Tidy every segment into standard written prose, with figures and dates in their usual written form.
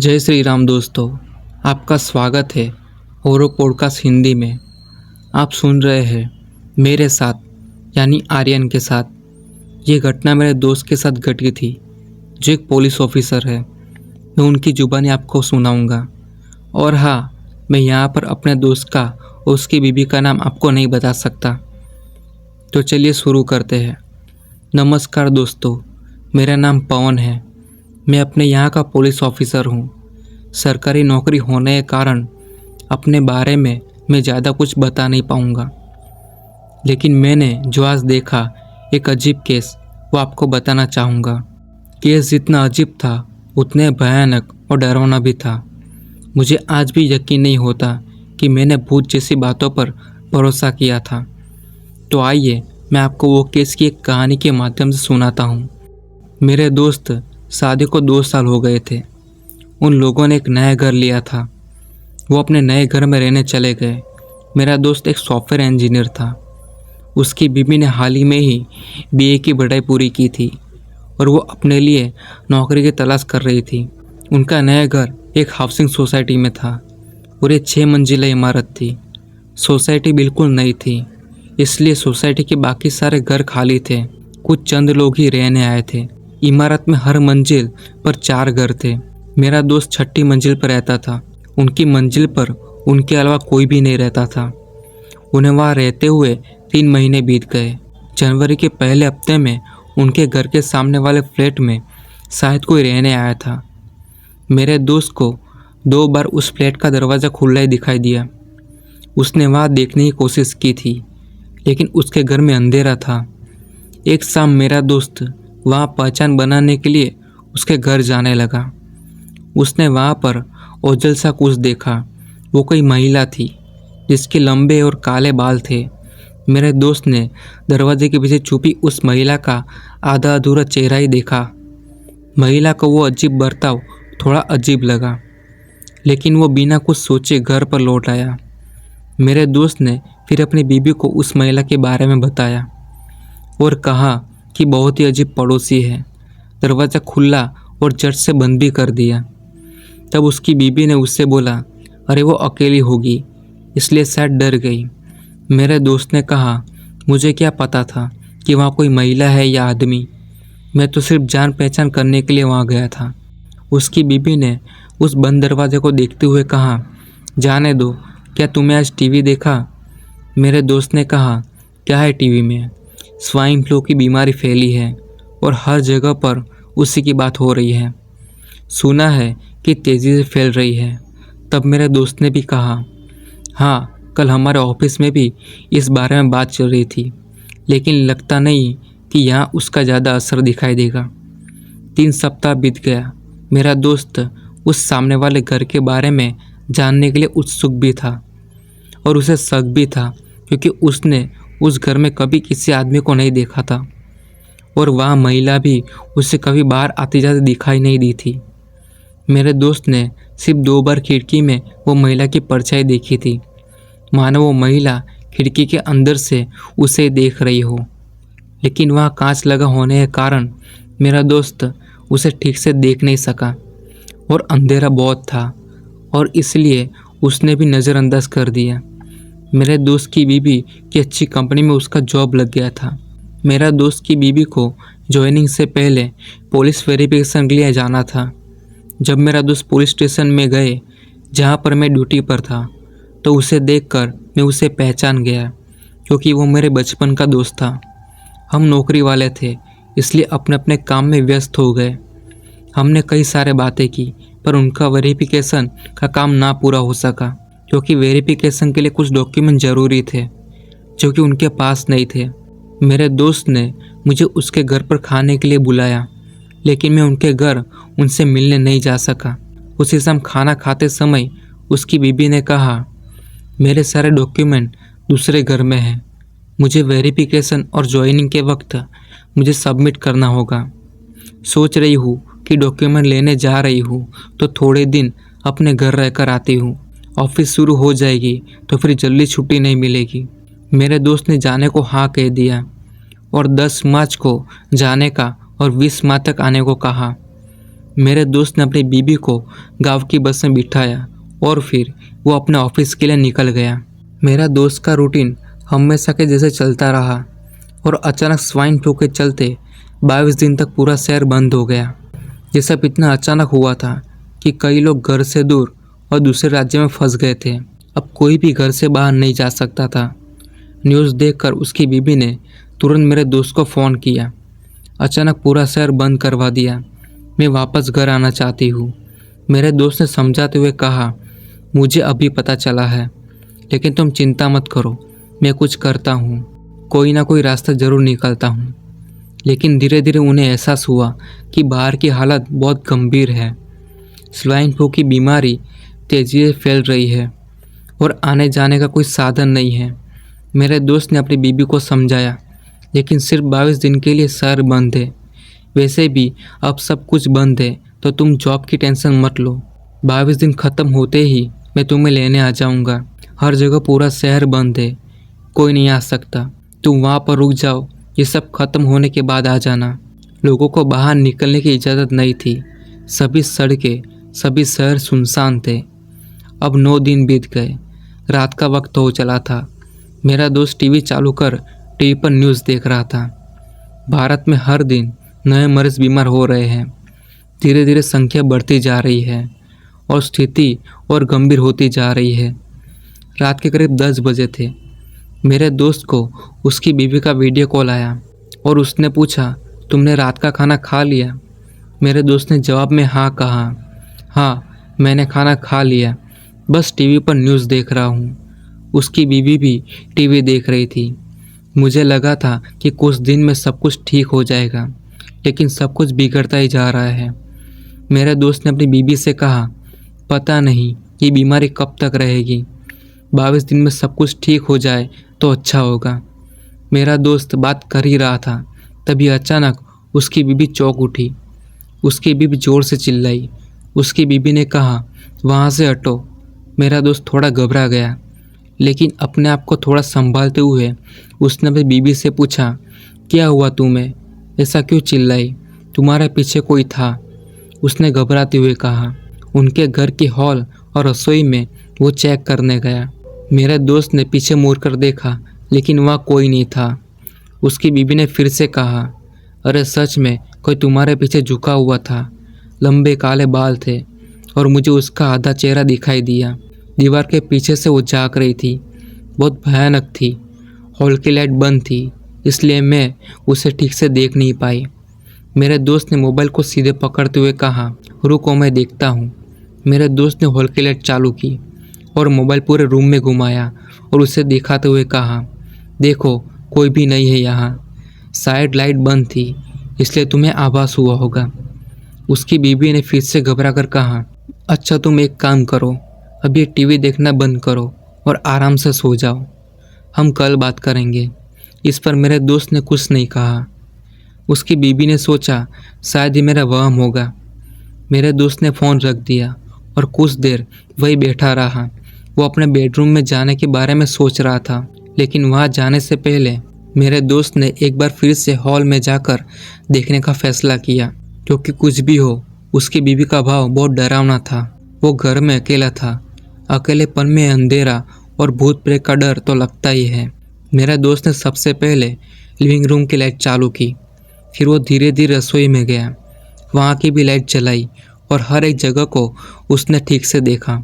जय श्री राम दोस्तों, आपका स्वागत है होरो पॉडकास्ट हिंदी में। आप सुन रहे हैं मेरे साथ यानी आर्यन के साथ। ये घटना मेरे दोस्त के साथ घटी थी जो एक पुलिस ऑफिसर है। मैं उनकी जुबानी आपको सुनाऊंगा। और हाँ, मैं यहाँ पर अपने दोस्त का और उसकी बीवी का नाम आपको नहीं बता सकता। तो चलिए शुरू करते हैं। नमस्कार दोस्तों, मेरा नाम पवन है। मैं अपने यहाँ का पुलिस ऑफिसर हूँ। सरकारी नौकरी होने के कारण अपने बारे में मैं ज़्यादा कुछ बता नहीं पाऊँगा, लेकिन मैंने जो आज देखा एक अजीब केस, वो आपको बताना चाहूँगा। केस जितना अजीब था उतने भयानक और डरावना भी था। मुझे आज भी यकीन नहीं होता कि मैंने भूत जैसी बातों पर भरोसा किया था। तो आइए मैं आपको वो केस की एक कहानी के माध्यम से सुनाता हूँ। मेरे दोस्त शादी को 2 साल हो गए थे। उन लोगों ने एक नया घर लिया था। वो अपने नए घर में रहने चले गए। मेरा दोस्त एक सॉफ्टवेयर इंजीनियर था। उसकी बीवी ने हाल ही में ही बीए की पढ़ाई पूरी की थी और वो अपने लिए नौकरी की तलाश कर रही थी। उनका नया घर एक हाउसिंग सोसाइटी में था और ये 6 मंजिला इमारत थी। सोसाइटी बिल्कुल नई थी, इसलिए सोसाइटी के बाकी सारे घर खाली थे। कुछ चंद लोग ही रहने आए थे। इमारत में हर मंजिल पर 4 घर थे। मेरा दोस्त 6ठी मंजिल पर रहता था। उनकी मंजिल पर उनके अलावा कोई भी नहीं रहता था। उन्हें वहाँ रहते हुए 3 महीने बीत गए। जनवरी के पहले हफ्ते में उनके घर के सामने वाले फ्लैट में शायद कोई रहने आया था। मेरे दोस्त को 2 बार उस फ्लैट का दरवाज़ा खुला ही दिखाई दिया। उसने वहाँ देखने की कोशिश की थी, लेकिन उसके घर में अंधेरा था। एक शाम मेरा दोस्त वहाँ पहचान बनाने के लिए उसके घर जाने लगा। उसने वहाँ पर ओझल सा कुछ देखा। वो कोई महिला थी जिसके लंबे और काले बाल थे। मेरे दोस्त ने दरवाजे के पीछे छुपी उस महिला का आधा अधूरा चेहरा ही देखा। महिला को वो अजीब बर्ताव थोड़ा अजीब लगा, लेकिन वो बिना कुछ सोचे घर पर लौट आया। मेरे दोस्त ने फिर अपनी बीवी को उस महिला के बारे में बताया और कहा कि बहुत ही अजीब पड़ोसी है। दरवाज़ा खुला और झट से बंद भी कर दिया। तब उसकी बीवी ने उससे बोला, अरे वो अकेली होगी, इसलिए शायद डर गई। मेरे दोस्त ने कहा, मुझे क्या पता था कि वहाँ कोई महिला है या आदमी। मैं तो सिर्फ जान पहचान करने के लिए वहाँ गया था। उसकी बीवी ने उस बंद दरवाजे को देखते हुए कहा, जाने दो, क्या तुमने आज टीवी देखा? मेरे दोस्त ने कहा, क्या है टीवी में? स्वाइन फ्लू की बीमारी फैली है और हर जगह पर उसी की बात हो रही है। सुना है कि तेज़ी से फैल रही है। तब मेरे दोस्त ने भी कहा, हाँ, कल हमारे ऑफिस में भी इस बारे में बात चल रही थी, लेकिन लगता नहीं कि यहाँ उसका ज़्यादा असर दिखाई देगा। 3 सप्ताह बीत गया। मेरा दोस्त उस सामने वाले घर के बारे में जानने के लिए उत्सुक भी था और उसे शक भी था, क्योंकि उसने उस घर में कभी किसी आदमी को नहीं देखा था और वह महिला भी उसे कभी बाहर आती जाती दिखाई नहीं दी थी। मेरे दोस्त ने सिर्फ 2 बार खिड़की में वो महिला की परछाई देखी थी, मानो वो महिला खिड़की के अंदर से उसे देख रही हो। लेकिन वहाँ कांच लगा होने के कारण मेरा दोस्त उसे ठीक से देख नहीं सका और अंधेरा बहुत था और इसलिए उसने भी नज़रअंदाज कर दिया। मेरे दोस्त की बीवी की अच्छी कंपनी में उसका जॉब लग गया था। मेरा दोस्त की बीवी को ज्वाइनिंग से पहले पुलिस वेरिफिकेशन के लिए जाना था। जब मेरा दोस्त पुलिस स्टेशन में गए जहाँ पर मैं ड्यूटी पर था, तो उसे देखकर मैं उसे पहचान गया, क्योंकि वो मेरे बचपन का दोस्त था। हम नौकरी वाले थे, इसलिए अपने अपने काम में व्यस्त हो गए। हमने कई सारे बातें की, पर उनका वेरिफिकेशन का काम ना पूरा हो सका, क्योंकि वेरिफिकेशन के लिए कुछ डॉक्यूमेंट ज़रूरी थे जो कि उनके पास नहीं थे। मेरे दोस्त ने मुझे उसके घर पर खाने के लिए बुलाया, लेकिन मैं उनके घर उनसे मिलने नहीं जा सका। उसी शाम खाना खाते समय उसकी बीवी ने कहा, मेरे सारे डॉक्यूमेंट दूसरे घर में हैं। मुझे वेरिफिकेशन और ज्वाइनिंग के वक्त मुझे सबमिट करना होगा। सोच रही हूँ कि डॉक्यूमेंट लेने जा रही हूँ तो थोड़े दिन अपने घर रहकर आती हूँ। ऑफिस शुरू हो जाएगी तो फिर जल्दी छुट्टी नहीं मिलेगी। मेरे दोस्त ने जाने को हाँ कह दिया और 10 मार्च को जाने का और 20 मार्च तक आने को कहा। मेरे दोस्त ने अपनी बीबी को गांव की बस में बिठाया और फिर वो अपने ऑफिस के लिए निकल गया। मेरा दोस्त का रूटीन हमेशा के जैसे चलता रहा और अचानक स्वाइन फ्लू के चलते 22 दिन तक पूरा शहर बंद हो गया। ये सब इतना अचानक हुआ था कि कई लोग घर से दूर और दूसरे राज्य में फंस गए थे। अब कोई भी घर से बाहर नहीं जा सकता था। न्यूज़ देखकर उसकी बीबी ने तुरंत मेरे दोस्त को फ़ोन किया। अचानक पूरा शहर बंद करवा दिया। मैं वापस घर आना चाहती हूँ। मेरे दोस्त ने समझाते हुए कहा, मुझे अभी पता चला है, लेकिन तुम चिंता मत करो, मैं कुछ करता हूँ, कोई ना कोई रास्ता ज़रूर निकालता हूँ। लेकिन धीरे धीरे उन्हें एहसास हुआ कि बाहर की हालत बहुत गंभीर है। स्वाइन फ्लू की बीमारी तेज़ी से फैल रही है और आने जाने का कोई साधन नहीं है। मेरे दोस्त ने अपनी बीबी को समझाया, लेकिन सिर्फ 22 दिन के लिए शहर बंद है। वैसे भी अब सब कुछ बंद है, तो तुम जॉब की टेंशन मत लो। 22 दिन ख़त्म होते ही मैं तुम्हें लेने आ जाऊंगा। हर जगह पूरा शहर बंद है, कोई नहीं आ सकता। तुम वहाँ पर रुक जाओ, ये सब खत्म होने के बाद आ जाना। लोगों को बाहर निकलने की इजाज़त नहीं थी। सभी सड़कें, सभी शहर सुनसान थे। अब 9 दिन बीत गए। रात का वक्त हो चला था। मेरा दोस्त टीवी चालू कर टीवी पर न्यूज़ देख रहा था। भारत में हर दिन नए मरीज बीमार हो रहे हैं। धीरे धीरे संख्या बढ़ती जा रही है और स्थिति और गंभीर होती जा रही है। रात के करीब 10 बजे थे। मेरे दोस्त को उसकी बीवी का वीडियो कॉल आया और उसने पूछा, तुमने रात का खाना खा लिया? मेरे दोस्त ने जवाब में हाँ कहा। हाँ, मैंने खाना खा लिया, बस टीवी पर न्यूज़ देख रहा हूँ। उसकी बीवी भी टीवी देख रही थी। मुझे लगा था कि कुछ दिन में सब कुछ ठीक हो जाएगा, लेकिन सब कुछ बिगड़ता ही जा रहा है। मेरे दोस्त ने अपनी बीवी से कहा, पता नहीं ये बीमारी कब तक रहेगी। 22 दिन में सब कुछ ठीक हो जाए तो अच्छा होगा। मेरा दोस्त बात कर ही रहा था, तभी अचानक उसकी बीवी चौंक उठी। उसकी बीवी ज़ोर से चिल्लाई। उसकी बीवी ने कहा, वहाँ से हटो। मेरा दोस्त थोड़ा घबरा गया, लेकिन अपने आप को थोड़ा संभालते हुए उसने अपनी बीवी से पूछा, क्या हुआ तुम्हें? ऐसा क्यों चिल्लाई? तुम्हारे पीछे कोई था? उसने घबराते हुए कहा। उनके घर की हॉल और रसोई में वो चेक करने गया। मेरे दोस्त ने पीछे मुड़कर देखा, लेकिन वहाँ कोई नहीं था। उसकी बीवी ने फिर से कहा, अरे सच में कोई तुम्हारे पीछे झुका हुआ था। लंबे काले बाल थे और मुझे उसका आधा चेहरा दिखाई दिया। दीवार के पीछे से वो झाँक रही थी। बहुत भयानक थी। हॉल की लाइट बंद थी, इसलिए मैं उसे ठीक से देख नहीं पाई। मेरे दोस्त ने मोबाइल को सीधे पकड़ते हुए कहा, रुको मैं देखता हूँ। मेरे दोस्त ने हॉल की लाइट चालू की और मोबाइल पूरे रूम में घुमाया और उसे दिखाते हुए कहा, देखो कोई भी नहीं है यहाँ। शायद लाइट बंद थी, इसलिए तुम्हें आभास हुआ होगा। उसकी बीवी ने फिर से घबरा कर कहा, अच्छा तुम एक काम करो, अभी टीवी देखना बंद करो और आराम से सो जाओ, हम कल बात करेंगे। इस पर मेरे दोस्त ने कुछ नहीं कहा। उसकी बीवी ने सोचा शायद ही मेरा वहम होगा। मेरे दोस्त ने फ़ोन रख दिया और कुछ देर वही बैठा रहा। वो अपने बेडरूम में जाने के बारे में सोच रहा था, लेकिन वहाँ जाने से पहले मेरे दोस्त ने एक बार फिर से हॉल में जाकर देखने का फैसला किया, क्योंकि कुछ भी हो उसकी बीवी का भाव बहुत डरावना था। वो घर में अकेला था। अकेलेपन में अंधेरा और भूत प्रेत का डर तो लगता ही है। मेरा दोस्त ने सबसे पहले लिविंग रूम की लाइट चालू की, फिर वो धीरे धीरे रसोई में गया। वहाँ की भी लाइट जलाई और हर एक जगह को उसने ठीक से देखा,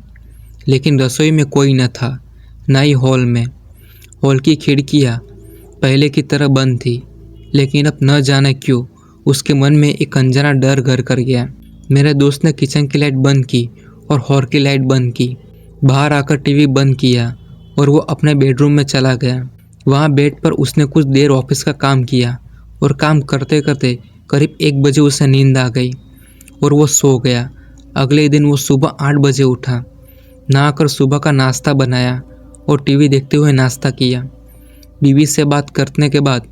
लेकिन रसोई में कोई न था, ना ही हॉल में। हॉल की खिड़कियाँ पहले की तरह बंद थी, लेकिन अब न जाने क्यों उसके मन में एक अनजाना डर घर कर गया। मेरे दोस्त ने किचन की लाइट बंद की और हॉल की लाइट बंद की। बाहर आकर टीवी बंद किया और वो अपने बेडरूम में चला गया। वहाँ बेड पर उसने कुछ देर ऑफिस का काम किया और काम करते करते करीब 1 बजे उसे नींद आ गई और वो सो गया। अगले दिन वो सुबह 8 बजे उठा, नहाकर सुबह का नाश्ता बनाया और टीवी देखते हुए नाश्ता किया। बीवी से बात करने के बाद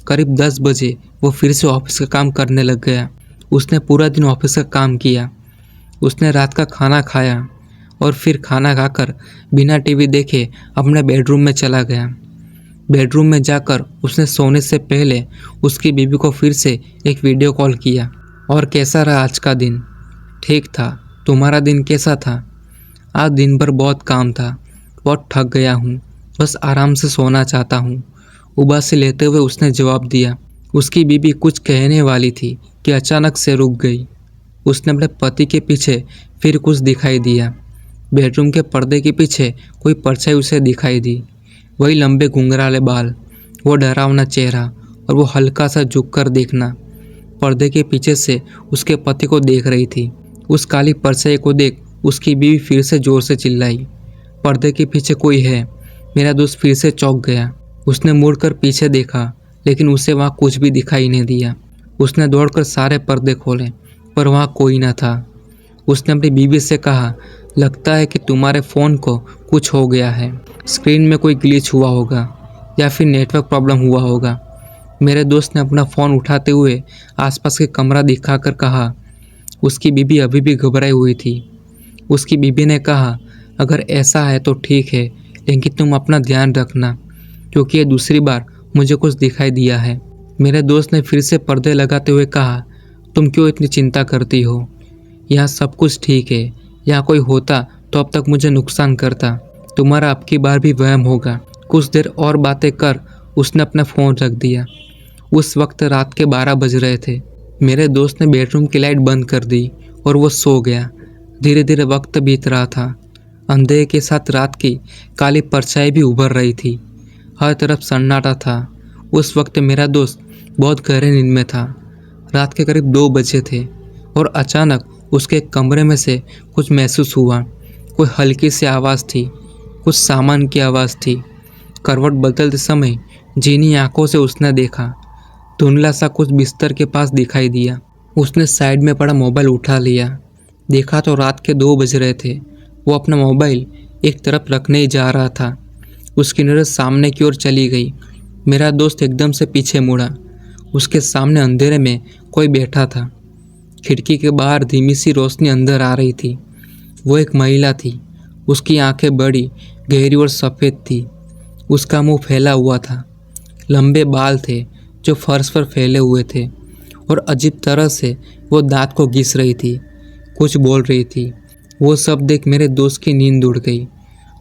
करीब 10 बजे वो फिर से ऑफिस का काम करने लग गया। उसने पूरा दिन ऑफिस का काम किया। उसने रात का खाना खाया और फिर खाना खाकर बिना टीवी देखे अपने बेडरूम में चला गया। बेडरूम में जाकर उसने सोने से पहले उसकी बीवी को फिर से एक वीडियो कॉल किया। और कैसा रहा आज का दिन? ठीक था। तुम्हारा दिन कैसा था? आज दिन भर बहुत काम था। बहुत थक गया हूँ। बस आराम से सोना चाहता हूँ, उबासी लेते हुए उसने जवाब दिया। उसकी बीवी कुछ कहने वाली थी कि अचानक से रुक गई। उसने अपने पति के पीछे फिर कुछ दिखाई दिया। बेडरूम के पर्दे के पीछे कोई परछाई उसे दिखाई दी। वही लंबे घुंघराले बाल, वो डरावना चेहरा और वो हल्का सा झुककर देखना। पर्दे के पीछे से उसके पति को देख रही थी। उस काली परछाई को देख उसकी बीवी फिर से जोर से चिल्लाई, पर्दे के पीछे कोई है। मेरा दोस्त फिर से चौंक गया। उसने मुड़कर पीछे देखा, लेकिन उसे वहाँ कुछ भी दिखाई नहीं दिया। उसने दौड़कर सारे पर्दे खोले, पर वहाँ कोई न था। उसने अपनी बीवी से कहा, लगता है कि तुम्हारे फ़ोन को कुछ हो गया है। स्क्रीन में कोई ग्लिच हुआ होगा या फिर नेटवर्क प्रॉब्लम हुआ होगा। मेरे दोस्त ने अपना फ़ोन उठाते हुए आसपास के कमरा दिखाकर कहा। उसकी बीवी अभी भी घबराई हुई थी। उसकी बीवी ने कहा, अगर ऐसा है तो ठीक है, लेकिन तुम अपना ध्यान रखना, क्योंकि ये दूसरी बार मुझे कुछ दिखाई दिया है। मेरे दोस्त ने फिर से पर्दे लगाते हुए कहा, तुम क्यों इतनी चिंता करती हो? यहाँ सब कुछ ठीक है। यहाँ कोई होता तो अब तक मुझे नुकसान करता। तुम्हारा अब की बार भी वहम होगा। कुछ देर और बातें कर उसने अपना फ़ोन रख दिया। उस वक्त रात के 12 बज रहे थे। मेरे दोस्त ने बेडरूम की लाइट बंद कर दी और वो सो गया। धीरे धीरे वक्त बीत रहा था। अंधेरे के साथ रात की काली परछाई भी उभर रही थी। हर तरफ सन्नाटा था। उस वक्त मेरा दोस्त बहुत गहरे नींद में था। रात के करीब 2 बजे थे और अचानक उसके कमरे में से कुछ महसूस हुआ। कोई हल्की सी आवाज़ थी, कुछ सामान की आवाज़ थी। करवट बदलते समय जीनी आंखों से उसने देखा। धुंधला सा कुछ बिस्तर के पास दिखाई दिया। उसने साइड में पड़ा मोबाइल उठा लिया। देखा तो रात के 2 बज रहे थे। वो अपना मोबाइल एक तरफ रखने ही जा रहा था। उसकी नज़र सामने की ओर चली गई। मेरा दोस्त एकदम से पीछे मुड़ा। उसके सामने अंधेरे में कोई बैठा था। खिड़की के बाहर धीमी सी रोशनी अंदर आ रही थी। वो एक महिला थी। उसकी आंखें बड़ी, गहरी और सफ़ेद थी। उसका मुंह फैला हुआ था। लंबे बाल थे जो फर्श पर फैले हुए थे और अजीब तरह से वो दांत को घिस रही थी, कुछ बोल रही थी। वो सब देख मेरे दोस्त की नींद उड़ गई।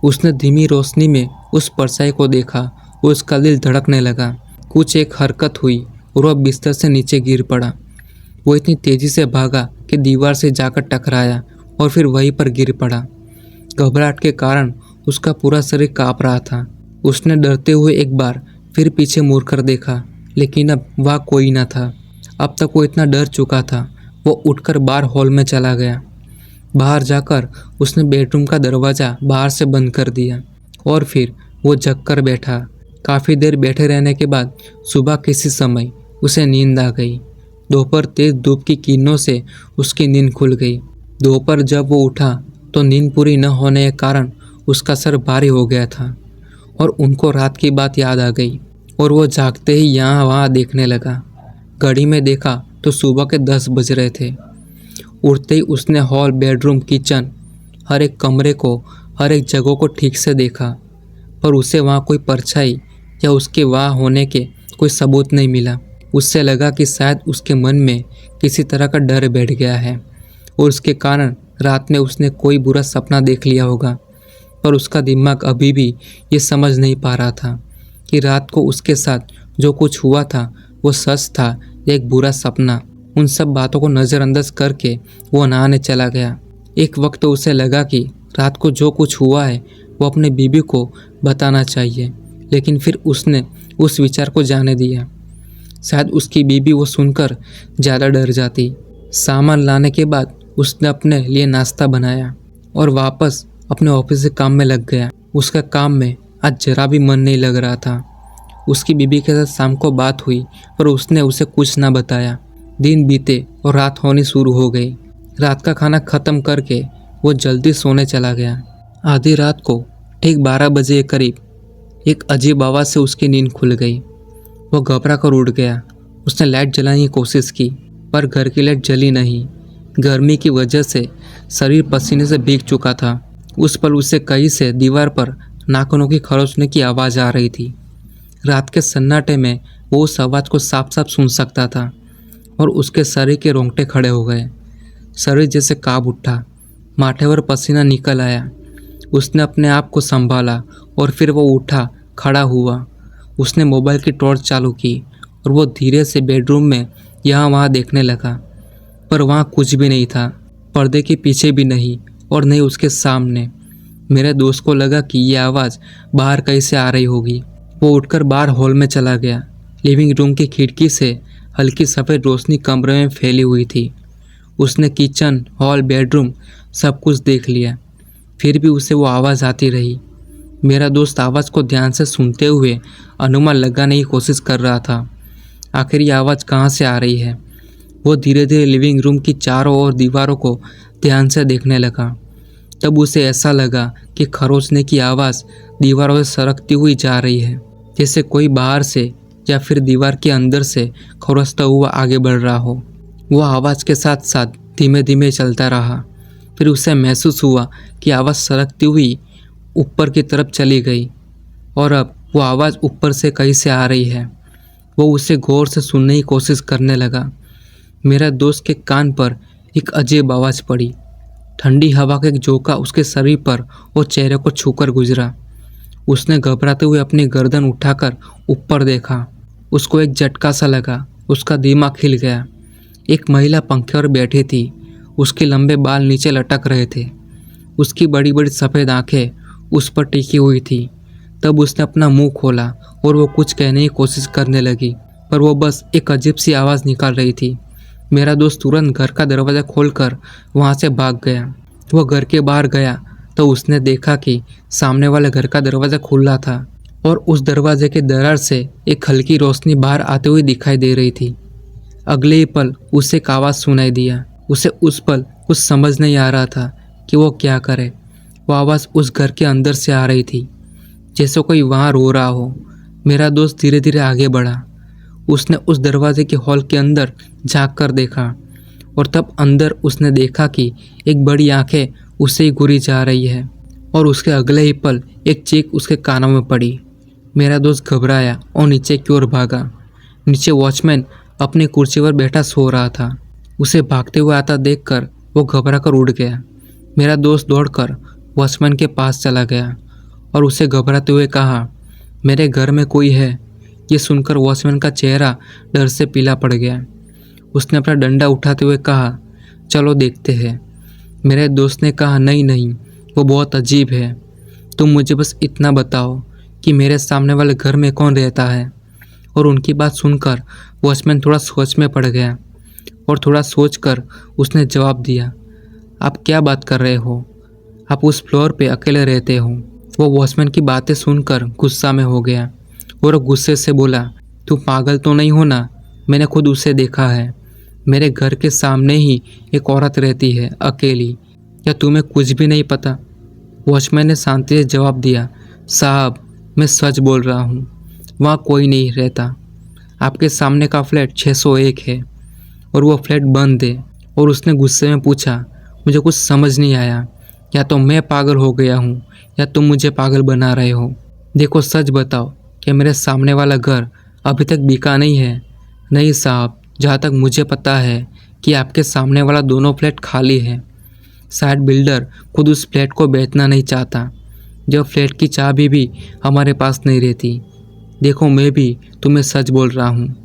उसने धीमी रोशनी में उस परछाई को देखा और उसका दिल धड़कने लगा। कुछ एक हरकत हुई और वह बिस्तर से नीचे गिर पड़ा। वो इतनी तेज़ी से भागा कि दीवार से जाकर टकराया और फिर वहीं पर गिर पड़ा। घबराहट के कारण उसका पूरा शरीर काँप रहा था। उसने डरते हुए एक बार फिर पीछे मुड़कर देखा, लेकिन अब वहाँ कोई न था। अब तक वो इतना डर चुका था। वो उठकर बाहर हॉल में चला गया। बाहर जाकर उसने बेडरूम का दरवाज़ा बाहर से बंद कर दिया और फिर वो जग कर बैठा। काफ़ी देर बैठे रहने के बाद सुबह किसी समय उसे नींद आ गई। दोपहर तेज़ धूप की किरणों से उसकी नींद खुल गई। दोपहर जब वो उठा तो नींद पूरी न होने के कारण उसका सर भारी हो गया था और उनको रात की बात याद आ गई और वो जागते ही यहाँ वहाँ देखने लगा। घड़ी में देखा तो सुबह के 10 बज रहे थे। उठते ही उसने हॉल, बेडरूम, किचन, हर एक कमरे को, हर एक जगह को ठीक से देखा, पर उसे वहाँ कोई परछाई या उसके वहाँ होने के कोई सबूत नहीं मिला। उससे लगा कि शायद उसके मन में किसी तरह का डर बैठ गया है और उसके कारण रात में उसने कोई बुरा सपना देख लिया होगा। पर उसका दिमाग अभी भी ये समझ नहीं पा रहा था कि रात को उसके साथ जो कुछ हुआ था वो सच था या एक बुरा सपना। उन सब बातों को नज़रअंदाज करके वो नहाने चला गया। एक वक्त तो उसे लगा कि रात को जो कुछ हुआ है वो अपने बीवी को बताना चाहिए, लेकिन फिर उसने उस विचार को जाने दिया। शायद उसकी बीवी वो सुनकर ज़्यादा डर जाती। सामान लाने के बाद उसने अपने लिए नाश्ता बनाया और वापस अपने ऑफिस से काम में लग गया। उसका काम में आज जरा भी मन नहीं लग रहा था। उसकी बीवी के साथ शाम को बात हुई, पर उसने उसे कुछ ना बताया। दिन बीते और रात होनी शुरू हो गई। रात का खाना ख़त्म करके वो जल्दी सोने चला गया। आधी रात को ठीक 12 बजे के करीब एक अजीब आवाज़ से उसकी नींद खुल गई। वो घबरा कर उठ गया। उसने लाइट जलाने की कोशिश की, पर घर की लाइट जली नहीं। गर्मी की वजह से शरीर पसीने से भीग चुका था। उस पल उसे कहीं से दीवार पर नाखूनों की खरोंचने की आवाज़ आ रही थी। रात के सन्नाटे में वो उस आवाज़ को साफ साफ सुन सकता था और उसके शरीर के रोंगटे खड़े हो गए। शरीर जैसे कांप उठा, माथे पर पसीना निकल आया। उसने अपने आप को संभाला और फिर वो उठा, खड़ा हुआ। उसने मोबाइल की टॉर्च चालू की और वो धीरे से बेडरूम में यहाँ वहाँ देखने लगा, पर वहाँ कुछ भी नहीं था। पर्दे के पीछे भी नहीं और नहीं उसके सामने। मेरे दोस्त को लगा कि ये आवाज़ बाहर कहीं से आ रही होगी। वो उठकर बाहर हॉल में चला गया। लिविंग रूम की खिड़की से हल्की सफ़ेद रोशनी कमरे में फैली हुई थी। उसने किचन, हॉल, बेडरूम सब कुछ देख लिया, फिर भी उसे वो आवाज़ आती रही। मेरा दोस्त आवाज़ को ध्यान से सुनते हुए अनुमान लगाने की कोशिश कर रहा था, आखिर ये आवाज़ कहाँ से आ रही है। वो धीरे धीरे लिविंग रूम की चारों ओर दीवारों को ध्यान से देखने लगा। तब उसे ऐसा लगा कि खरोचने की आवाज़ दीवारों से सरकती हुई जा रही है, जैसे कोई बाहर से या फिर दीवार के अंदर से खरोचता हुआ आगे बढ़ रहा हो। वो आवाज़ के साथ साथ धीमे धीमे चलता रहा। फिर उसे महसूस हुआ कि आवाज़ सरकती हुई ऊपर की तरफ चली गई और अब वो आवाज़ ऊपर से कहीं से आ रही है। वो उसे गौर से सुनने की कोशिश करने लगा। मेरा दोस्त के कान पर एक अजीब आवाज़ पड़ी। ठंडी हवा का एक झोंका उसके शरीर पर और चेहरे को छूकर गुजरा। उसने घबराते हुए अपनी गर्दन उठाकर ऊपर देखा। उसको एक झटका सा लगा। उसका दिमाग हिल गया। एक महिला पंखे पर बैठी थी। उसके लंबे बाल नीचे लटक रहे थे। उसकी बड़ी बड़ी सफ़ेद आंखें उस पर टिकी हुई थी। तब उसने अपना मुंह खोला और वो कुछ कहने की कोशिश करने लगी, पर वो बस एक अजीब सी आवाज़ निकाल रही थी। मेरा दोस्त तुरंत घर का दरवाज़ा खोलकर वहाँ से भाग गया। वो घर के बाहर गया तो उसने देखा कि सामने वाले घर का दरवाज़ा खुला था और उस दरवाजे के दरार से एक हल्की रोशनी बाहर आते हुए दिखाई दे रही थी। अगले ही पल उसे एक आवाज़ सुनाई दिया। उसे उस पल कुछ समझ नहीं आ रहा था कि वो क्या करे। वो आवाज़ उस घर के अंदर से आ रही थी, जैसे कोई वहाँ रो रहा हो। मेरा दोस्त धीरे धीरे आगे बढ़ा। उसने उस दरवाजे के हॉल के अंदर झांक कर देखा और तब अंदर उसने देखा कि एक बड़ी आंखें उसे ही घूरी जा रही है और उसके अगले ही पल एक चीख उसके कानों में पड़ी। मेरा दोस्त घबराया और नीचे की ओर भागा। नीचे वॉचमैन अपनी कुर्सी पर बैठा सो रहा था। उसे भागते हुए आता देखकर वो घबरा कर उड़ गया। मेरा दोस्त दौड़कर वॉचमैन के पास चला गया और उसे घबराते हुए कहा, मेरे घर में कोई है। ये सुनकर वॉचमैन का चेहरा डर से पीला पड़ गया। उसने अपना डंडा उठाते हुए कहा, चलो देखते हैं। मेरे दोस्त ने कहा, नहीं नहीं, वो बहुत अजीब है। तुम मुझे बस इतना बताओ कि मेरे सामने वाले घर में कौन रहता है। और उनकी बात सुनकर वॉचमैन थोड़ा सोच में पड़ गया और थोड़ा सोचकर उसने जवाब दिया, आप क्या बात कर रहे हो? आप उस फ्लोर पे अकेले रहते हो। वो वॉचमैन की बातें सुनकर गुस्सा में हो गया और गुस्से से बोला, तुम पागल तो नहीं हो ना? मैंने खुद उसे देखा है। मेरे घर के सामने ही एक औरत रहती है, अकेली। क्या तुम्हें कुछ भी नहीं पता? वॉचमैन ने शांति से जवाब दिया, साहब मैं सच बोल रहा हूँ, वहाँ कोई नहीं रहता। आपके सामने का फ्लैट 601 है और वो फ्लैट बंद है। और उसने गुस्से में पूछा, मुझे कुछ समझ नहीं आया, या तो मैं पागल हो गया हूँ या तुम मुझे पागल बना रहे हो। देखो सच बताओ, क्या मेरे सामने वाला घर अभी तक बिका नहीं है? नहीं साहब, जहाँ तक मुझे पता है कि आपके सामने वाला दोनों फ्लैट खाली है। शायद बिल्डर खुद उस फ्लैट को बेचना नहीं चाहता। जब फ्लैट की चाबी भी हमारे पास नहीं रहती। देखो मैं भी तुम्हें सच बोल रहा हूँ,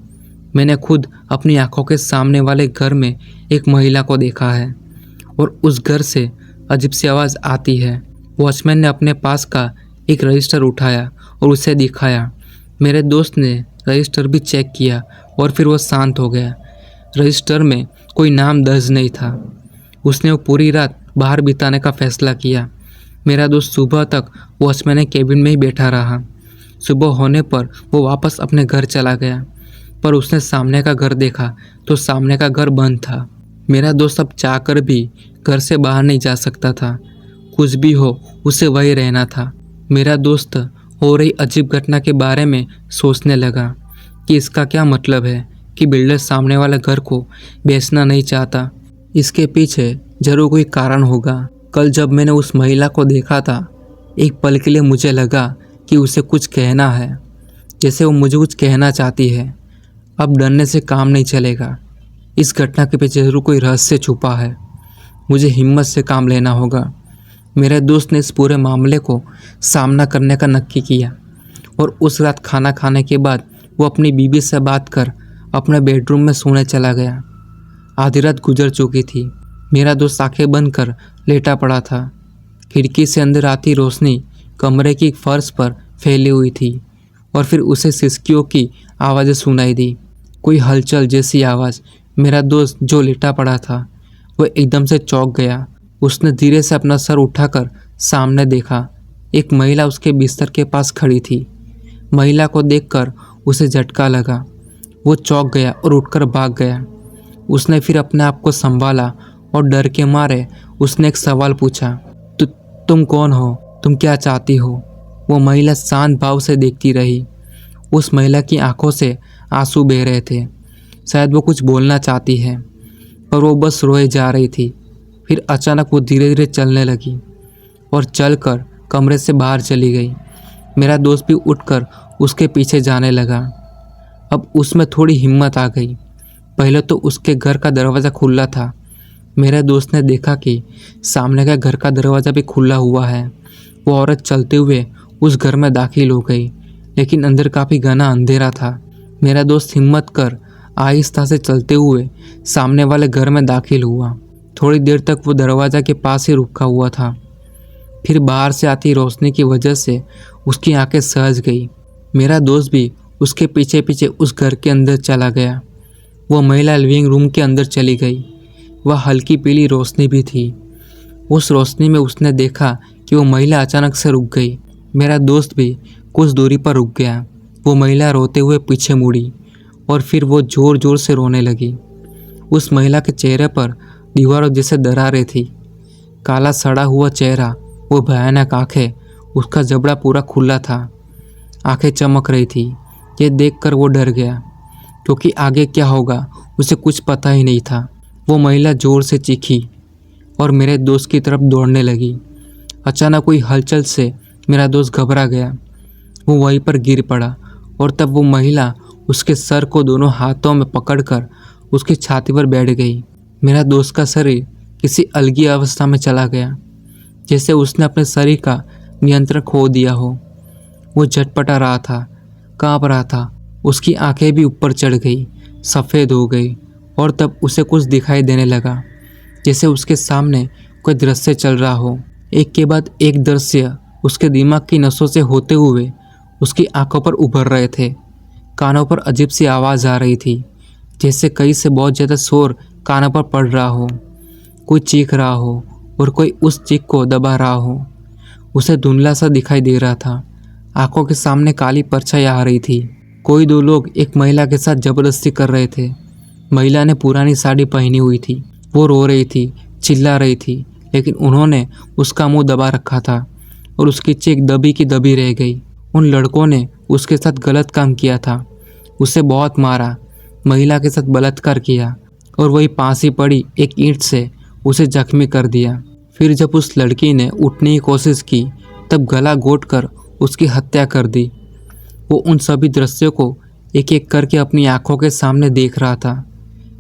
मैंने खुद अपनी आंखों के सामने वाले घर में एक महिला को देखा है और उस घर से अजीब सी आवाज़ आती है। वॉचमैन ने अपने पास का एक रजिस्टर उठाया और उसे दिखाया। मेरे दोस्त ने रजिस्टर भी चेक किया और फिर वो शांत हो गया। रजिस्टर में कोई नाम दर्ज नहीं था। उसने वो पूरी रात बाहर बिताने का फैसला किया। मेरा दोस्त सुबह तक वॉचमैन के केबिन में ही बैठा रहा। सुबह होने पर वो वापस अपने घर चला गया, पर उसने सामने का घर देखा तो सामने का घर बंद था। मेरा दोस्त अब चाहकर भी घर से बाहर नहीं जा सकता था। कुछ भी हो, उसे वही रहना था। मेरा दोस्त हो रही अजीब घटना के बारे में सोचने लगा कि इसका क्या मतलब है कि बिल्डर सामने वाले घर को बेचना नहीं चाहता। इसके पीछे जरूर कोई कारण होगा। कल जब मैंने उस महिला को देखा था, एक पल के लिए मुझे लगा कि उसे कुछ कहना है, जैसे वो मुझे कुछ कहना चाहती है। अब डरने से काम नहीं चलेगा। इस घटना के पीछे जरूर कोई रहस्य छुपा है। मुझे हिम्मत से काम लेना होगा। मेरे दोस्त ने इस पूरे मामले को सामना करने का नक्की किया और उस रात खाना खाने के बाद वो अपनी बीवी से बात कर अपने बेडरूम में सोने चला गया। आधी रात गुजर चुकी थी। मेरा दोस्त आंखें बंद कर लेटा पड़ा था। खिड़की से अंदर आती रोशनी कमरे की फर्श पर फैली हुई थी और फिर उसे सिसकियों की आवाज़ें सुनाई दी, कोई हलचल जैसी आवाज़। मेरा दोस्त जो लेटा पड़ा था वो एकदम से चौंक गया। उसने धीरे से अपना सर उठाकर सामने देखा। एक महिला उसके बिस्तर के पास खड़ी थी। महिला को देखकर उसे झटका लगा। वो चौंक गया और उठकर भाग गया। उसने फिर अपने आप को संभाला और डर के मारे उसने एक सवाल पूछा, तुम कौन हो? तुम क्या चाहती हो? वो महिला शांत भाव से देखती रही। उस महिला की आंखों से आंसू बह रहे थे। शायद वो कुछ बोलना चाहती है पर वो बस रोए जा रही थी। फिर अचानक वो धीरे धीरे चलने लगी और चलकर कमरे से बाहर चली गई। मेरा दोस्त भी उठकर उसके पीछे जाने लगा। अब उसमें थोड़ी हिम्मत आ गई। पहले तो उसके घर का दरवाज़ा खुला था। मेरे दोस्त ने देखा कि सामने का घर का दरवाज़ा भी खुला हुआ है। वो औरत चलते हुए उस घर में दाखिल हो गई, लेकिन अंदर काफ़ी घना अंधेरा था। मेरा दोस्त हिम्मत कर आहिस्ता से चलते हुए सामने वाले घर में दाखिल हुआ। थोड़ी देर तक वो दरवाज़ा के पास ही रुका हुआ था। फिर बाहर से आती रोशनी की वजह से उसकी आंखें सहज गई। मेरा दोस्त भी उसके पीछे पीछे उस घर के अंदर चला गया। वो महिला लिविंग रूम के अंदर चली गई। वह हल्की पीली रोशनी भी थी। उस रोशनी में उसने देखा कि वो महिला अचानक से रुक गई। मेरा दोस्त भी कुछ दूरी पर रुक गया। वो महिला रोते हुए पीछे मुड़ी और फिर वो ज़ोर ज़ोर से रोने लगी। उस महिला के चेहरे पर दीवारों जैसे दरारें थी। काला सड़ा हुआ चेहरा, वो भयानक आंखें, उसका जबड़ा पूरा खुला था। आंखें चमक रही थी। ये देखकर वो डर गया क्योंकि आगे क्या होगा उसे कुछ पता ही नहीं था। वो महिला ज़ोर से चीखी और मेरे दोस्त की तरफ दौड़ने लगी। अचानक हुई हलचल से मेरा दोस्त घबरा गया। वो वहीं पर गिर पड़ा और तब वो महिला उसके सर को दोनों हाथों में पकड़कर उसकी छाती पर बैठ गई। मेरा दोस्त का शरीर किसी अलगी अवस्था में चला गया, जैसे उसने अपने शरीर का नियंत्रण खो दिया हो। वो झटपटा रहा था, काँप रहा था। उसकी आंखें भी ऊपर चढ़ गई, सफ़ेद हो गई और तब उसे कुछ दिखाई देने लगा, जैसे उसके सामने कोई दृश्य चल रहा हो। एक के बाद एक दृश्य उसके दिमाग की नसों से होते हुए उसकी आंखों पर उभर रहे थे। कानों पर अजीब सी आवाज़ आ रही थी, जैसे कहीं से बहुत ज़्यादा शोर कानों पर पड़ रहा हो। कोई चीख रहा हो और कोई उस चीख को दबा रहा हो। उसे धुंधला सा दिखाई दे रहा था। आंखों के सामने काली परछाई आ रही थी। कोई दो लोग एक महिला के साथ जबरदस्ती कर रहे थे। महिला ने पुरानी साड़ी पहनी हुई थी। वो रो रही थी, चिल्ला रही थी, लेकिन उन्होंने उसका मुंह दबा रखा था और उसकी चीख दबी की दबी रह गई। उन लड़कों ने उसके साथ गलत काम किया था। उसे बहुत मारा, महिला के साथ बलात्कार किया और वही पास ही पड़ी एक ईंट से उसे जख्मी कर दिया। फिर जब उस लड़की ने उठने की कोशिश की तब गला घोंटकर उसकी हत्या कर दी। वो उन सभी दृश्यों को एक एक करके अपनी आंखों के सामने देख रहा था।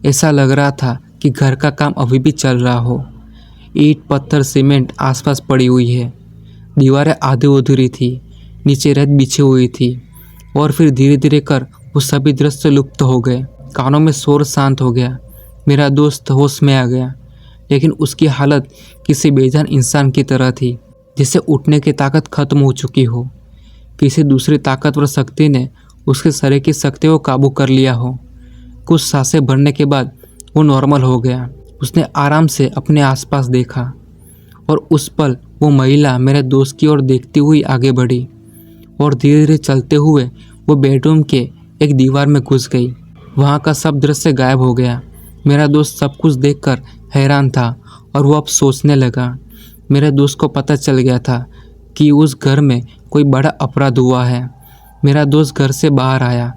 ऐसा लग रहा था कि घर का काम अभी भी चल रहा हो। ईंट, पत्थर, सीमेंट आसपास पड़ी हुई है। दीवारें आधी अधूरी थी, नीचे रेत बिछी हुई थी और फिर धीरे धीरे कर वो सभी दृश्य लुप्त हो गए। कानों में शोर शांत हो गया। मेरा दोस्त होश में आ गया, लेकिन उसकी हालत किसी बेजान इंसान की तरह थी, जिसे उठने की ताकत खत्म हो चुकी हो। किसी दूसरी ताकतवर शक्ति ने उसके शरीर की शक्ति को काबू कर लिया हो। कुछ सांसें भरने के बाद वो नॉर्मल हो गया। उसने आराम से अपने आसपास देखा और उस पल वो महिला मेरे दोस्त की ओर देखती हुई आगे बढ़ी और धीरे धीरे चलते हुए वो बेडरूम के एक दीवार में घुस गई। वहाँ का सब दृश्य गायब हो गया। मेरा दोस्त सब कुछ देखकर हैरान था और वो अब सोचने लगा। मेरे दोस्त को पता चल गया था कि उस घर में कोई बड़ा अपराध हुआ है। मेरा दोस्त घर से बाहर आया।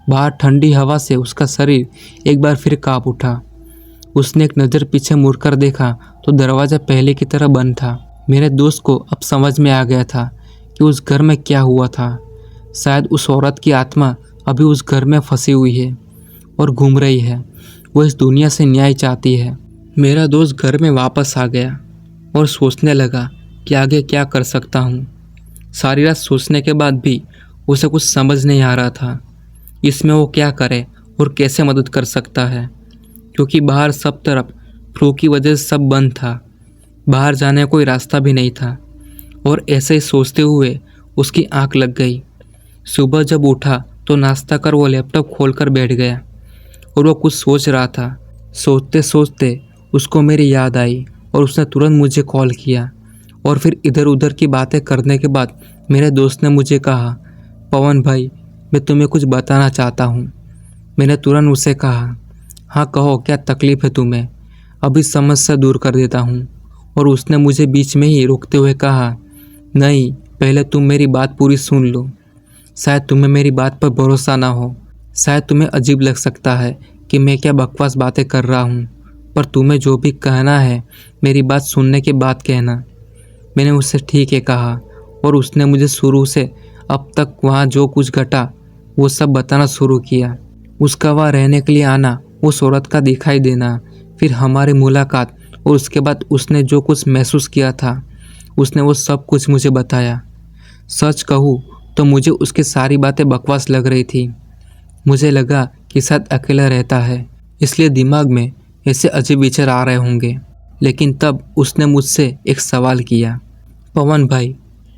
बाहर ठंडी हवा से उसका शरीर एक बार फिर काँप उठा। उसने एक नज़र पीछे मुड़कर देखा तो दरवाज़ा पहले की तरह बंद था। मेरे दोस्त को अब समझ में आ गया था कि उस घर में क्या हुआ था। शायद उस औरत की आत्मा अभी उस घर में फंसी हुई है और घूम रही है। वो इस दुनिया से न्याय चाहती है। मेरा दोस्त घर में वापस आ गया और सोचने लगा कि आगे क्या कर सकता हूँ। सारी रात सोचने के बाद भी उसे कुछ समझ नहीं आ रहा था इसमें वो क्या करे और कैसे मदद कर सकता है, क्योंकि बाहर सब तरफ फ्लू की वजह से सब बंद था। बाहर जाने का कोई रास्ता भी नहीं था। और ऐसे ही सोचते हुए उसकी आंख लग गई। सुबह जब उठा तो नाश्ता कर वो लैपटॉप खोलकर बैठ गया और वो कुछ सोच रहा था। सोचते सोचते उसको मेरी याद आई और उसने तुरंत मुझे कॉल किया। और फिर इधर उधर की बातें करने के बाद मेरे दोस्त ने मुझे कहा, पवन भाई, मैं तुम्हें कुछ बताना चाहता हूँ। मैंने तुरंत उसे कहा, हाँ कहो, क्या तकलीफ़ है तुम्हें? अभी समस्या दूर कर देता हूँ। और उसने मुझे बीच में ही रोकते हुए कहा, नहीं, पहले तुम मेरी बात पूरी सुन लो। शायद तुम्हें मेरी बात पर भरोसा ना हो। शायद तुम्हें अजीब लग सकता है कि मैं क्या बकवास बातें कर रहा हूँ, पर तुम्हें जो भी कहना है मेरी बात सुनने के बाद कहना। मैंने उससे ठीक है कहा और उसने मुझे शुरू से अब तक वहाँ जो कुछ घटा वो सब बताना शुरू किया। उसका वहाँ रहने के लिए आना, उस औरत का दिखाई देना, फिर हमारी मुलाकात और उसके बाद उसने जो कुछ महसूस किया था उसने वो सब कुछ मुझे बताया। सच कहूँ तो मुझे उसकी सारी बातें बकवास लग रही थी। मुझे लगा कि शायद अकेला रहता है इसलिए दिमाग में ऐसे अजीब विचार आ रहे होंगे। लेकिन तब उसने मुझसे एक सवाल किया, पवन भाई,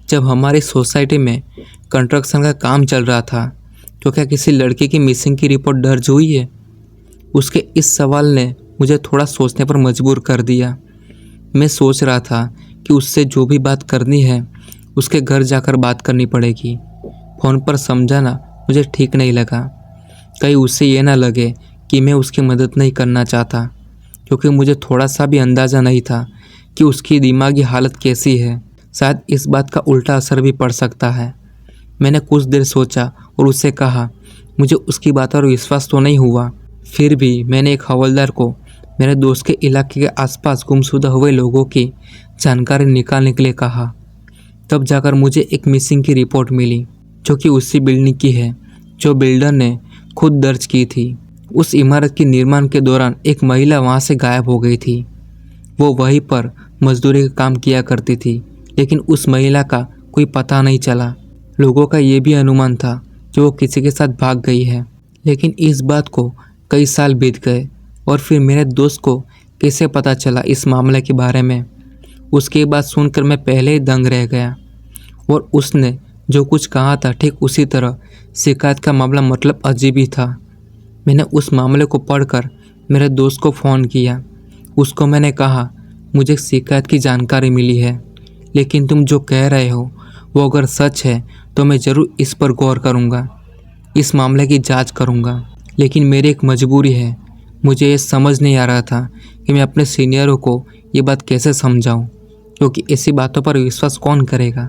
जब हमारी सोसाइटी में कंस्ट्रक्शन का काम चल रहा था तो क्या किसी लड़के की मिसिंग की रिपोर्ट दर्ज हुई है? उसके इस सवाल ने मुझे थोड़ा सोचने पर मजबूर कर दिया। मैं सोच रहा था कि उससे जो भी बात करनी है उसके घर जाकर बात करनी पड़ेगी। फ़ोन पर समझाना मुझे ठीक नहीं लगा। कहीं उससे ये ना लगे कि मैं उसकी मदद नहीं करना चाहता, क्योंकि मुझे थोड़ा सा भी अंदाज़ा नहीं था कि उसकी दिमागी हालत कैसी है। शायद इस बात का उल्टा असर भी पड़ सकता है। मैंने कुछ देर सोचा और उससे कहा, मुझे उसकी बात पर विश्वास तो नहीं हुआ। फिर भी मैंने एक हवलदार को मेरे दोस्त के इलाके के आसपास गुमशुदा हुए लोगों की जानकारी निकालने के लिए कहा। तब जाकर मुझे एक मिसिंग की रिपोर्ट मिली, जो कि उसी बिल्डिंग की है जो बिल्डर ने खुद दर्ज की थी। उस इमारत के निर्माण के दौरान एक महिला वहां से गायब हो गई थी। वो वहीं पर मजदूरी का काम किया करती थी, लेकिन उस महिला का कोई पता नहीं चला। लोगों का ये भी अनुमान था कि वो किसी के साथ भाग गई है। लेकिन इस बात को कई साल बीत गए और फिर मेरे दोस्त को कैसे पता चला इस मामले के बारे में। उसकी बात सुनकर मैं पहले ही दंग रह गया। और उसने जो कुछ कहा था ठीक उसी तरह शिकायत का मामला मतलब अजीब ही था। मैंने उस मामले को पढ़कर मेरे दोस्त को फ़ोन किया। उसको मैंने कहा, मुझे शिकायत की जानकारी मिली है, लेकिन तुम जो कह रहे हो वो अगर सच है तो मैं ज़रूर इस पर गौर करूँगा, इस मामले की जांच करूँगा। लेकिन मेरी एक मजबूरी है। मुझे ये समझ नहीं आ रहा था कि मैं अपने सीनियरों को ये बात कैसे समझाऊँ, क्योंकि ऐसी बातों पर विश्वास कौन करेगा।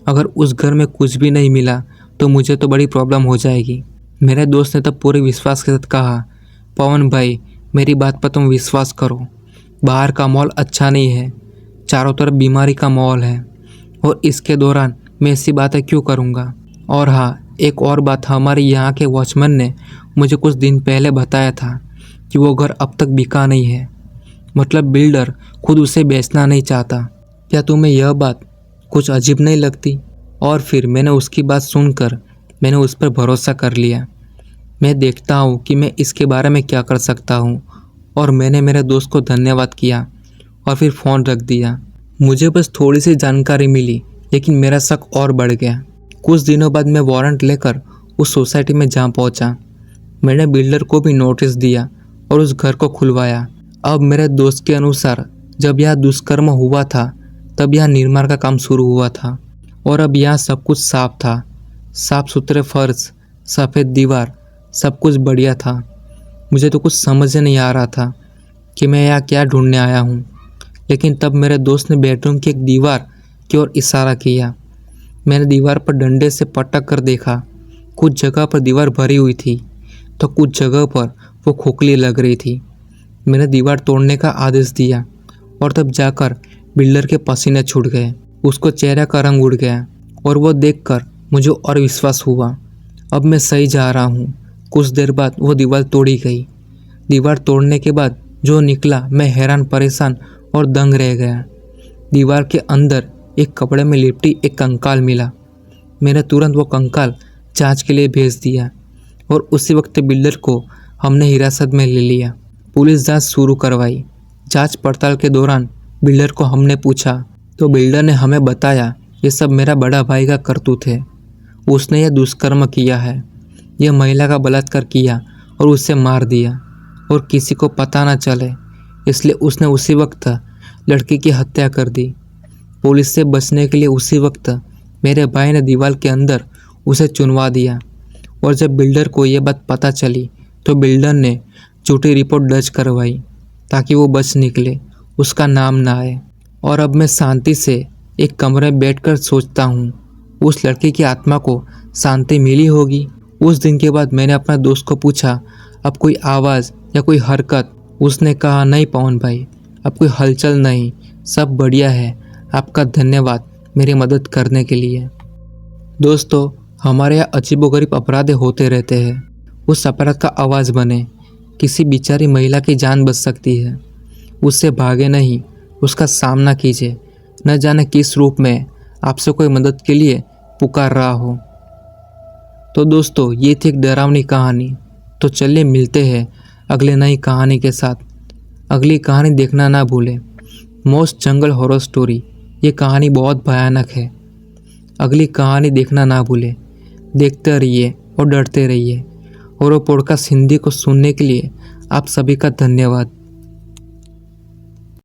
अगर उस घर में कुछ भी नहीं मिला तो मुझे तो बड़ी प्रॉब्लम हो जाएगी। मेरे दोस्त ने तब पूरे विश्वास के साथ कहा, पवन भाई, मेरी बात पर तुम विश्वास करो। बाहर का माहौल अच्छा नहीं है, चारों तरफ बीमारी का माहौल है, और इसके दौरान मैं ऐसी बातें क्यों करूँगा। और हाँ, एक और बात, हमारे यहाँ के वॉचमैन ने मुझे कुछ दिन पहले बताया था कि वो घर अब तक बिका नहीं है, मतलब बिल्डर खुद उसे बेचना नहीं चाहता। क्या तुम्हें यह बात कुछ अजीब नहीं लगती? और फिर मैंने उसकी बात सुनकर मैंने उस पर भरोसा कर लिया। मैं देखता हूँ कि मैं इसके बारे में क्या कर सकता हूँ। और मैंने मेरे दोस्त को धन्यवाद किया और फिर फ़ोन रख दिया। मुझे बस थोड़ी सी जानकारी मिली, लेकिन मेरा शक और बढ़ गया। कुछ दिनों बाद मैं वारंट लेकर उस सोसाइटी में जा पहुँचा। मैंने बिल्डर को भी नोटिस दिया और उस घर को खुलवाया। अब मेरे दोस्त के अनुसार जब यह दुष्कर्म हुआ था तब यहाँ निर्माण का काम शुरू हुआ था, और अब यहाँ सब कुछ साफ था। साफ सुथरे फर्श, सफ़ेद दीवार, सब कुछ बढ़िया था। मुझे तो कुछ समझ नहीं आ रहा था कि मैं यहाँ क्या ढूंढने आया हूँ। लेकिन तब मेरे दोस्त ने बेडरूम की एक दीवार की ओर इशारा किया। मैंने दीवार पर डंडे से पटक कर देखा। कुछ जगह पर दीवार भरी हुई थी तो कुछ जगह पर वो खोखली लग रही थी। मैंने दीवार तोड़ने का आदेश दिया और तब जाकर बिल्डर के पसीने छूट गए। उसको चेहरे का रंग उड़ गया और वो देखकर मुझे और विश्वास हुआ, अब मैं सही जा रहा हूँ। कुछ देर बाद वो दीवार तोड़ी गई। दीवार तोड़ने के बाद जो निकला मैं हैरान परेशान और दंग रह गया। दीवार के अंदर एक कपड़े में लिपटी एक कंकाल मिला। मैंने तुरंत वो कंकाल जांच के लिए भेज दिया और उसी वक्त बिल्डर को हमने हिरासत में ले लिया। पुलिस जांच शुरू करवाई। जांच पड़ताल के दौरान बिल्डर को हमने पूछा तो बिल्डर ने हमें बताया ये सब मेरा बड़ा भाई का करतूत है। उसने यह दुष्कर्म किया है, यह महिला का बलात्कार किया और उसे मार दिया और किसी को पता ना चले, इसलिए उसने उसी वक्त लड़की की हत्या कर दी। पुलिस से बचने के लिए उसी वक्त मेरे भाई ने दीवार के अंदर उसे चुनवा दिया और जब बिल्डर को यह बात पता चली तो बिल्डर ने झूठी रिपोर्ट दर्ज करवाई ताकि वो बच निकले, उसका नाम ना आए। और अब मैं शांति से एक कमरे में बैठकर सोचता हूँ उस लड़की की आत्मा को शांति मिली होगी। उस दिन के बाद मैंने अपने दोस्त को पूछा अब कोई आवाज़ या कोई हरकत। उसने कहा नहीं पवन भाई, अब कोई हलचल नहीं, सब बढ़िया है। आपका धन्यवाद मेरी मदद करने के लिए। दोस्तों, हमारे यहाँ अजीबोगरीब अपराध होते रहते हैं। उस अपराध का आवाज़ बने, किसी बेचारी महिला की जान बच सकती है। उससे भागे नहीं, उसका सामना कीजिए। न जाने किस रूप में आपसे कोई मदद के लिए पुकार रहा हो। तो दोस्तों, ये थी एक डरावनी कहानी। तो चलिए मिलते हैं अगले नई कहानी के साथ। अगली कहानी देखना ना भूलें, मोस्ट जंगल हॉरर स्टोरी। ये कहानी बहुत भयानक है। अगली कहानी देखना ना भूलें। देखते रहिए और डरते रहिए। और वो पॉडकास्ट हिंदी को सुनने के लिए आप सभी का धन्यवाद।